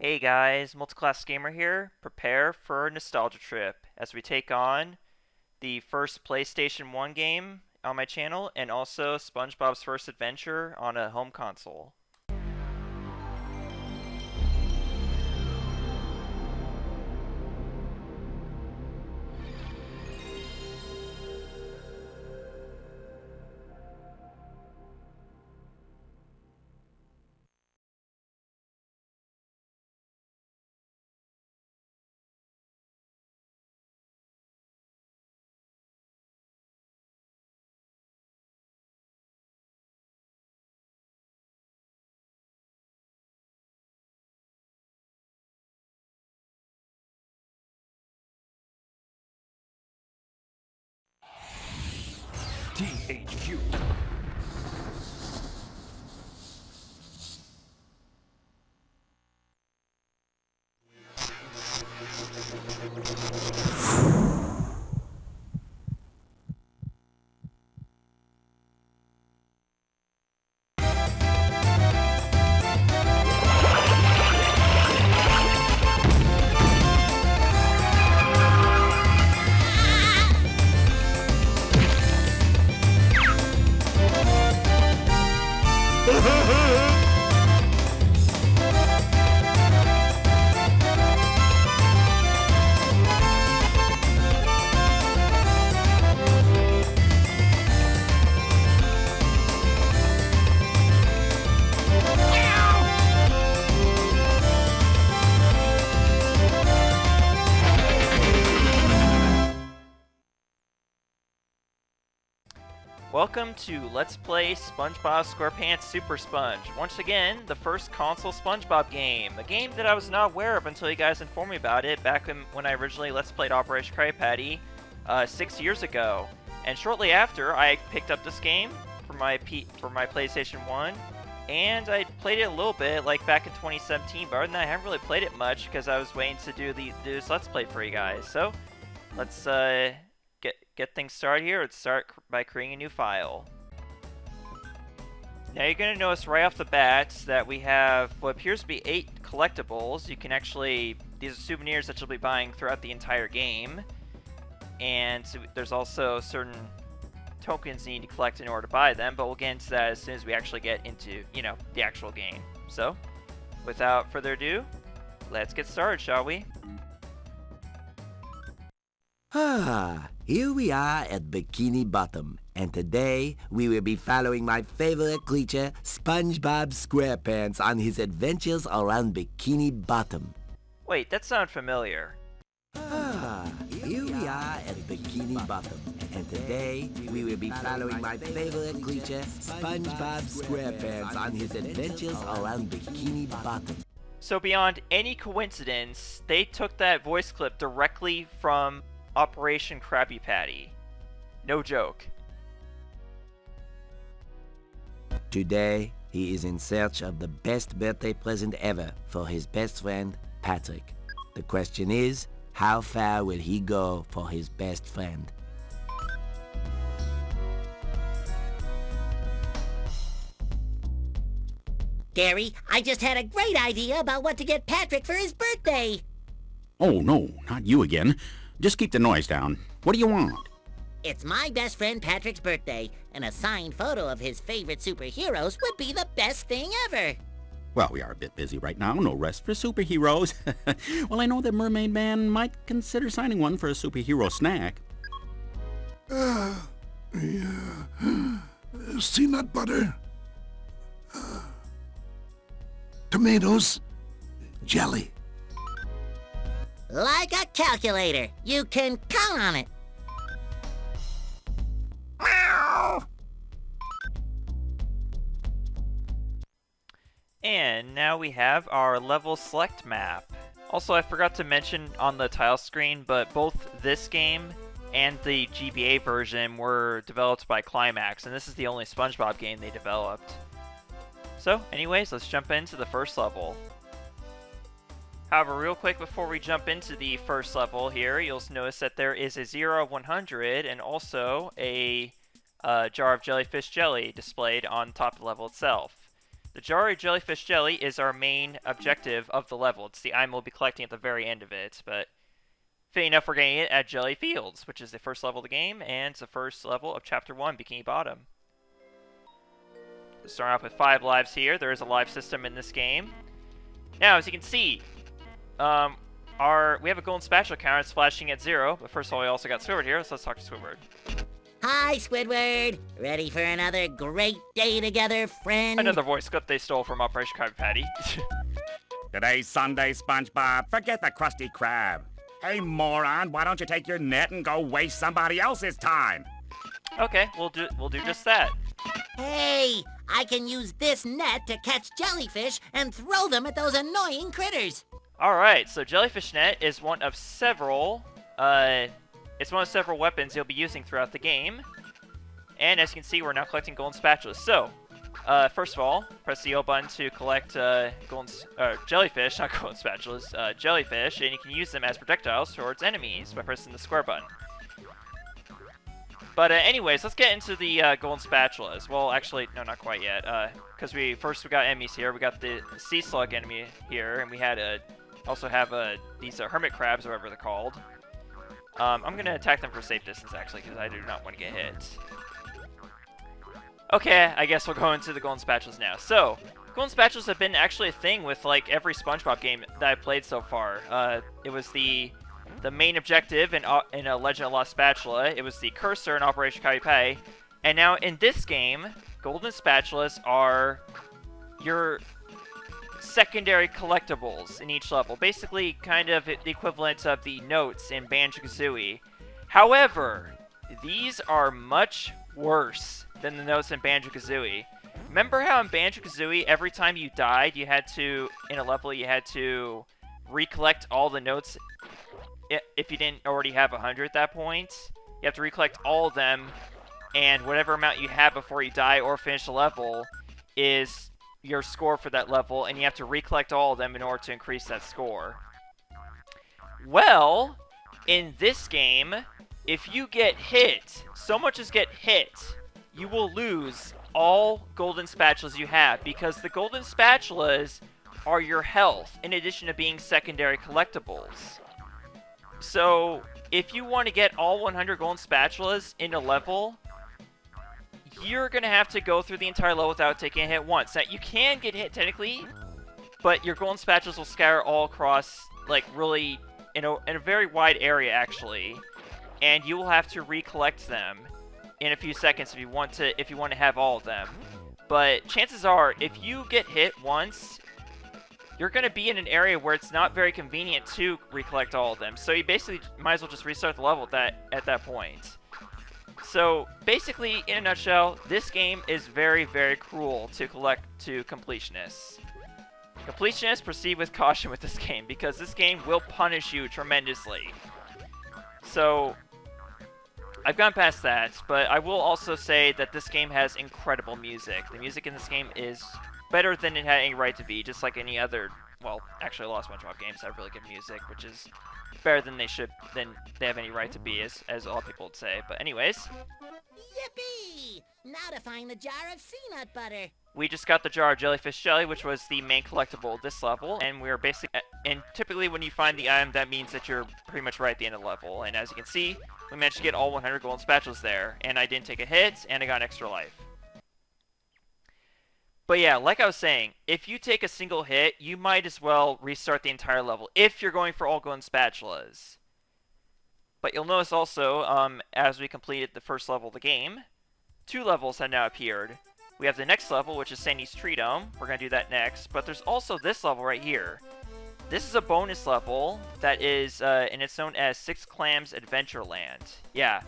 Hey guys, Multiclass Gamer here. Prepare for a nostalgia trip as we take on the first PlayStation 1 game on my channel and also SpongeBob's first adventure on a home console. THQ. Welcome to Let's Play SpongeBob SquarePants Super Sponge. Once again, the first console SpongeBob game. A game that I was not aware of until you guys informed me about it back when I originally Let's Played Operation Krabby Patty 6 years ago. And shortly after, I picked up this game for my PlayStation 1. And I played it a little bit, like back in 2017, but other than that, I haven't really played it much because I was waiting to do this Let's Play for you guys. So, let's get things started here. Let's start by creating a new file. Now you're going to notice right off the bat that we have what appears to be 8 collectibles. You can actually, these are souvenirs that you'll be buying throughout the entire game. And so there's also certain tokens you need to collect in order to buy them, but we'll get into that as soon as we actually get into, the actual game. So, without further ado, let's get started, shall we? Here we are at Bikini Bottom, and today we will be following my favorite creature, SpongeBob SquarePants, on his adventures around Bikini Bottom. Wait, that sounds familiar. Here we are at Bikini Bottom, and today we will be following my favorite creature, SpongeBob SquarePants, on his adventures around Bikini Bottom. So beyond any coincidence, they took that voice clip directly from Operation Krabby Patty. No joke. Today, he is in search of the best birthday present ever for his best friend, Patrick. The question is, how far will he go for his best friend? Gary, I just had a great idea about what to get Patrick for his birthday. Oh, no, not you again. Just keep the noise down. What do you want? It's my best friend Patrick's birthday, and a signed photo of his favorite superheroes would be the best thing ever. Well, we are a bit busy right now. No rest for superheroes. Well, I know that Mermaid Man might consider signing one for a superhero snack. Peanut butter, tomatoes, jelly. Like a calculator. You can count on it. And now we have our level select map. Also, I forgot to mention on the tile screen, but both this game and the GBA version were developed by Climax, and this is the only SpongeBob game they developed. So, anyways, let's jump into the first level. However, real quick before we jump into the first level here, you'll notice that there is a 0 of 100 and also a jar of Jellyfish jelly displayed on top of the level itself. The jar of jellyfish jelly is our main objective of the level. It's the item we'll be collecting at the very end of it, but fitting enough, we're getting it at Jelly Fields, which is the first level of the game, and it's the first level of Chapter 1, Bikini Bottom. Starting off with 5 lives here. There is a live system in this game. Now, as you can see, we have a golden spatula counter. It's flashing at 0, but first of all, we also got Squidward here, so let's talk to Squidward. Hi, Squidward. Ready for another great day together, friend? Another voice clip they stole from Operation Krabby Patty. Today's Sunday, SpongeBob. Forget the Krusty Krab. Hey, moron, why don't you take your net and go waste somebody else's time? Okay, we'll do just that. Hey, I can use this net to catch jellyfish and throw them at those annoying critters. Alright, so Jellyfish Net is one of several, weapons you'll be using throughout the game. And as you can see, we're now collecting golden spatulas. So, first of all, press the O button to collect jellyfish, not golden spatulas, jellyfish, and you can use them as projectiles towards enemies by pressing the square button. But anyways, let's get into the golden spatulas. Well, actually, no, not quite yet, because we got enemies here. We got the sea slug enemy here, and we had also have these hermit crabs, or whatever they're called. I'm going to attack them for safe distance, actually, because I do not want to get hit. Okay, I guess we'll go into the golden spatulas now. So, golden spatulas have been actually a thing with, like, every SpongeBob game that I've played so far. It was the main objective in a Legend of Lost Spatula. It was the cursor in Operation Krabby Patty. And now, in this game, golden spatulas are your secondary collectibles in each level. Basically, kind of the equivalent of the notes in Banjo-Kazooie. However, these are much worse than the notes in Banjo-Kazooie. Remember how in Banjo-Kazooie, every time you died, you had to recollect all the notes if you didn't already have 100 at that point? You have to recollect all of them, and whatever amount you have before you die or finish the level is your score for that level, and you have to recollect all of them in order to increase that score. Well, in this game, if you get hit, so much as get hit, you will lose all golden spatulas you have, because the golden spatulas are your health, in addition to being secondary collectibles. So, if you want to get all 100 golden spatulas in a level, you're going to have to go through the entire level without taking a hit once. Now, you can get hit, technically, but your golden spatulas will scatter all across, like, really, in a very wide area, actually. And you will have to recollect them in a few seconds if you want to have all of them. But chances are, if you get hit once, you're going to be in an area where it's not very convenient to recollect all of them. So you basically might as well just restart the level at that point. So basically, in a nutshell, this game is very, very cruel to completionists. Completionists, proceed with caution with this game, because this game will punish you tremendously. So, I've gone past that, but I will also say that this game has incredible music. The music in this game is better than it had any right to be, just like any other, well, actually a lot of SpongeBob games have really good music, which is better than they have any right to be, as a lot of people would say. But anyways. Yippee! Now to find the jar of sea nut butter. We just got the jar of jellyfish jelly, which was the main collectible of this level, and we're basically, and typically when you find the item, that means that you're pretty much right at the end of the level. And as you can see, we managed to get all 100 golden spatulas there, and I didn't take a hit, and I got an extra life. But yeah, like I was saying, if you take a single hit, you might as well restart the entire level, if you're going for all golden spatulas. But you'll notice also, as we completed the first level of the game, 2 levels have now appeared. We have the next level, which is Sandy's Treedome. We're going to do that next. But there's also this level right here. This is a bonus level that is, and it's known as Six Clams Adventureland. Yeah.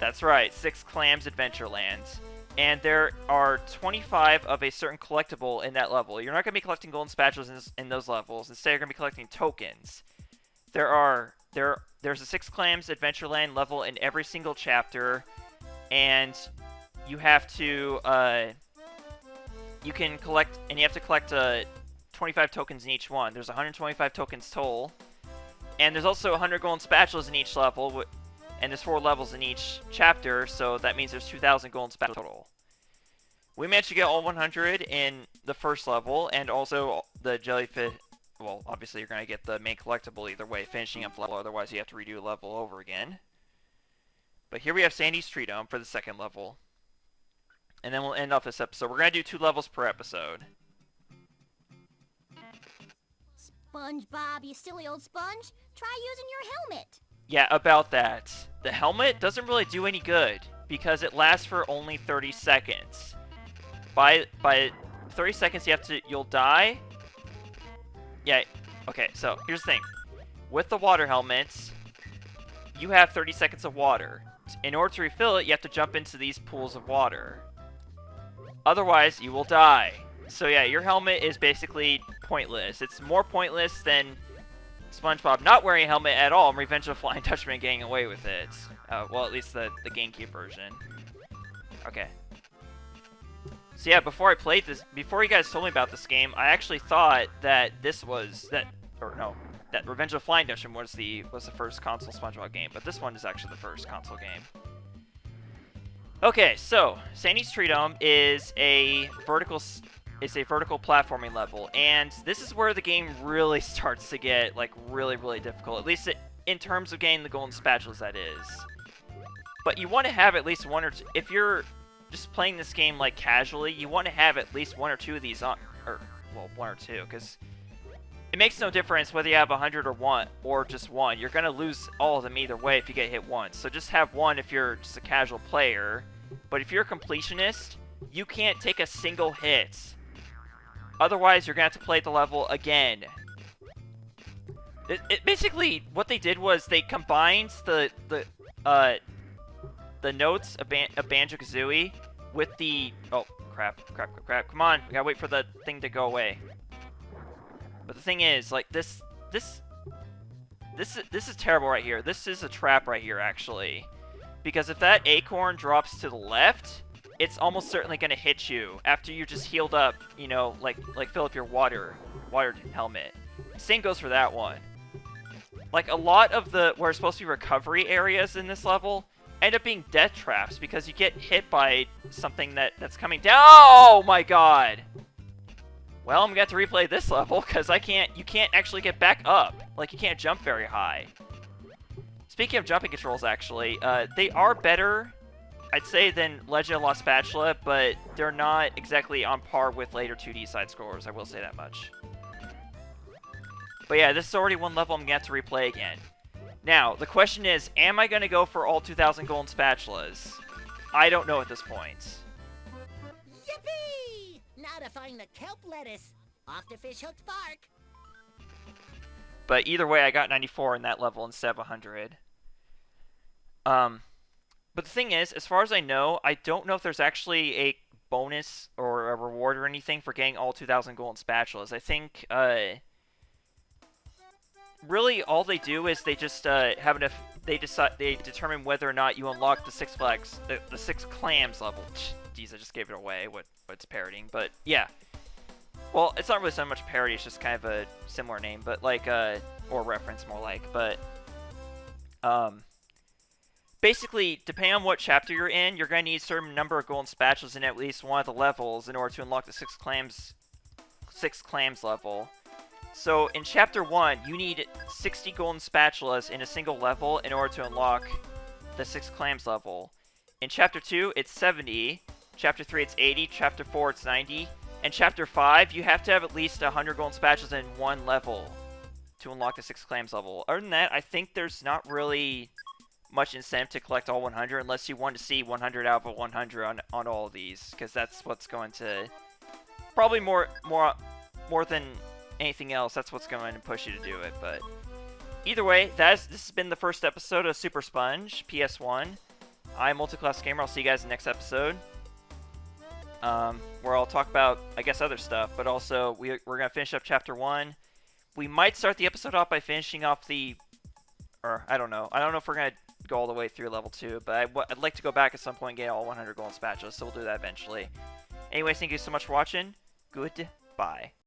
That's right, Six Clams Adventureland. And there are 25 of a certain collectible in that level. You're not going to be collecting golden spatulas in those levels. Instead, you're going to be collecting tokens. There's a Six Clams Adventureland level in every single chapter, and you have to you have to collect 25 tokens in each one. There's 125 tokens total, and there's also 100 golden spatulas in each level. And there's 4 levels in each chapter, so that means there's 2,000 golden spatulas total. We managed to get all 100 in the first level, and also the jellyfish. Well, obviously you're gonna get the main collectible either way, finishing up the level. Otherwise, you have to redo a level over again. But here we have Sandy's Treedome for the second level, and then we'll end off this episode. We're gonna do 2 levels per episode. SpongeBob, you silly old sponge. Try using your helmet. Yeah, about that. The helmet doesn't really do any good because it lasts for only 30 seconds. By 30 seconds, you'll die. Yeah. Okay. So here's the thing. With the water helmets, you have 30 seconds of water. In order to refill it, you have to jump into these pools of water. Otherwise, you will die. So yeah, your helmet is basically pointless. It's more pointless than SpongeBob not wearing a helmet at all and Revenge of the Flying Dutchman getting away with it. Well, at least the GameCube version. Okay. So yeah, before you guys told me about this game, I actually thought that that Revenge of the Flying Dutchman was the first console SpongeBob game, but this one is actually the first console game. Okay, so Sandy's Treedome is a vertical platforming level, and this is where the game really starts to get like really, really difficult. At least in terms of getting the golden spatulas, that is. But you want to have at least one or two. If you're just playing this game like casually, you want to have at least 1 or 2 of these on, or well, 1 or 2, because it makes no difference whether you have 100 or 1 or just 1. You're gonna lose all of them either way if you get hit once. So just have 1 if you're just a casual player. But if you're a completionist, you can't take a single hit. Otherwise, you're gonna have to play the level again. Basically, what they did was they combined the notes of Banjo-Kazooie with the... Oh, crap. Come on, we gotta wait for the thing to go away. But the thing is, like, this is terrible right here. This is a trap right here, actually. Because if that acorn drops to the left, it's almost certainly gonna hit you after you just healed up, you know, like fill up your water helmet. Same goes for that one. Like, a lot of where it's supposed to be recovery areas in this level end up being death traps because you get hit by something that's coming down. Oh my god! Well, I'm gonna have to replay this level because you can't actually get back up. Like, you can't jump very high. Speaking of jumping controls, actually, they are better, I'd say, than Legend of Lost Spatula, but they're not exactly on par with later 2D side-scrollers, I will say that much. But yeah, this is already one level I'm going to have to replay again. Now, the question is, am I going to go for all 2,000 golden spatulas? I don't know at this point. Yippee! Now to find the kelp lettuce. Off to Fish Hook's Bark. But either way, I got 94 in that level instead of 100. But the thing is, as far as I know, I don't know if there's actually a bonus or a reward or anything for getting all 2,000 golden spatulas. I think, really all they do is they just they determine whether or not you unlock the Six Clams level. Jeez, I just gave it away. What it's parodying, but yeah. Well, it's not really so much parody. It's just kind of a similar name, but like or reference more like. But basically, depending on what chapter you're in, you're going to need a certain number of golden spatulas in at least one of the levels in order to unlock the Six Clams level. So in Chapter 1, you need 60 golden spatulas in a single level in order to unlock the Six Clams level. In Chapter 2, it's 70. Chapter 3, it's 80. Chapter 4, it's 90. And Chapter 5, you have to have at least 100 golden spatulas in one level to unlock the Six Clams level. Other than that, I think there's not really much incentive to collect all 100 unless you want to see 100 out of 100 on all of these, because that's what's going to probably more than anything else. That's what's going to push you to do it. But either way, this has been the first episode of SuperSponge PS1. I'm Multiclass Gamer. I'll see you guys in the next episode, where I'll talk about, I guess, other stuff, but also we're gonna finish up Chapter 1. We might start the episode off by finishing off I don't know if we're gonna go all the way through level 2, but I'd like to go back at some point and get all 100 golden spatulas, so we'll do that eventually. Anyways, thank you so much for watching. Goodbye.